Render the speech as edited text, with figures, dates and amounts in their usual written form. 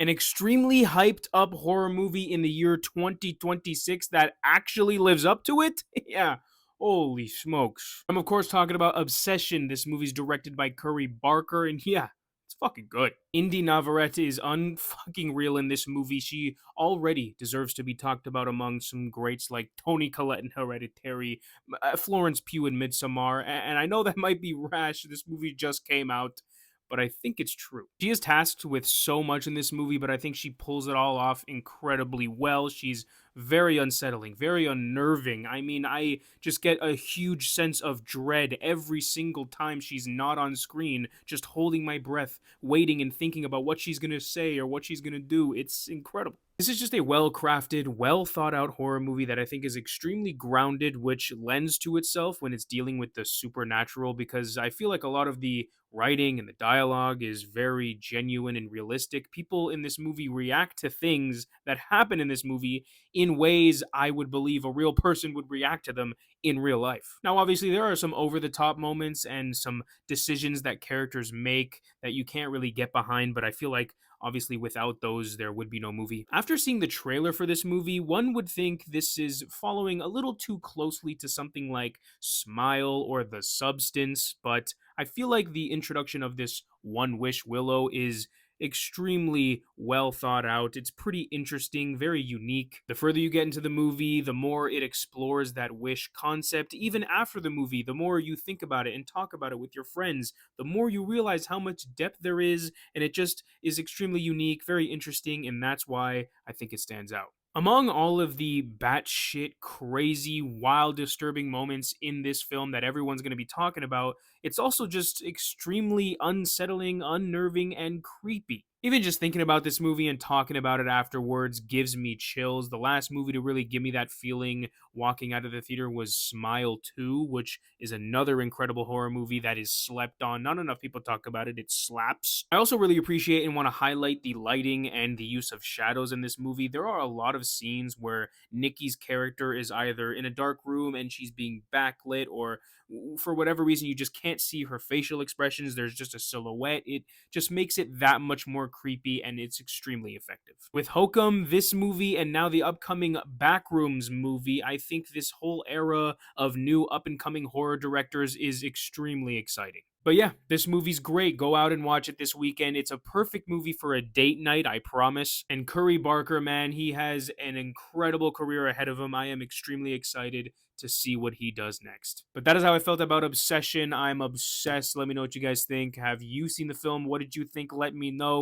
An extremely hyped up horror movie in the year 2026 that actually lives up to it? Yeah. Holy smokes. I'm, of course, talking about Obsession. This movie's directed by Curry Barker, and yeah, it's fucking good. Indy Navarrete is unfucking real in this movie. She already deserves to be talked about among some greats like Toni Collette in Hereditary, Florence Pugh in Midsommar, and I know that might be rash. This movie just came out, but I think it's true. She is tasked with so much in this movie, but I think she pulls it all off incredibly well. She's very unsettling, very unnerving. I mean, I just get a huge sense of dread every single time she's not on screen, just holding my breath, waiting and thinking about what she's gonna say or what she's gonna do. It's incredible. This is just a well crafted, well thought out horror movie that I think is extremely grounded, which lends to itself when it's dealing with the supernatural, because I feel like a lot of the writing and the dialogue is very genuine and realistic. People in this movie react to things that happen in this movie in ways I would believe a real person would react to them in real life. Now, obviously, there are some over the top moments and some decisions that characters make that you can't really get behind, but I feel like obviously without those there would be no movie. After seeing the trailer for this movie, one would think this is following a little too closely to something like Smile or The Substance, but I feel like the introduction of this One Wish Willow is extremely well thought out. It's pretty interesting, very unique. The further you get into the movie, the more it explores that wish concept. Even after the movie, the more you think about it and talk about it with your friends, the more you realize how much depth there is, and it just is extremely unique, very interesting, and that's why I think it stands out. Among all of the batshit crazy, wild, disturbing moments in this film that everyone's going to be talking about, it's also just extremely unsettling, unnerving, and creepy. Even just thinking about this movie and talking about it afterwards gives me chills. The last movie to really give me that feeling walking out of the theater was Smile 2, which is another incredible horror movie that is slept on. Not enough people talk about it. It slaps. I also really appreciate and want to highlight the lighting and the use of shadows in this movie. There are a lot of scenes where Nikki's character is either in a dark room and she's being backlit, or for whatever reason you just can't see her facial expressions. There's just a silhouette. It just makes it that much more creepy, and it's extremely effective. With Hokum, this movie, and now the upcoming Backrooms movie, I think this whole era of new up and coming horror directors is extremely exciting. But yeah, this movie's great. Go out and watch it this weekend. It's a perfect movie for a date night, I promise. And Curry Barker, man, he has an incredible career ahead of him. I am extremely excited to see what he does next. But that is how I felt about Obsession. I'm obsessed. Let me know what you guys think. Have you seen the film? What did you think? Let me know.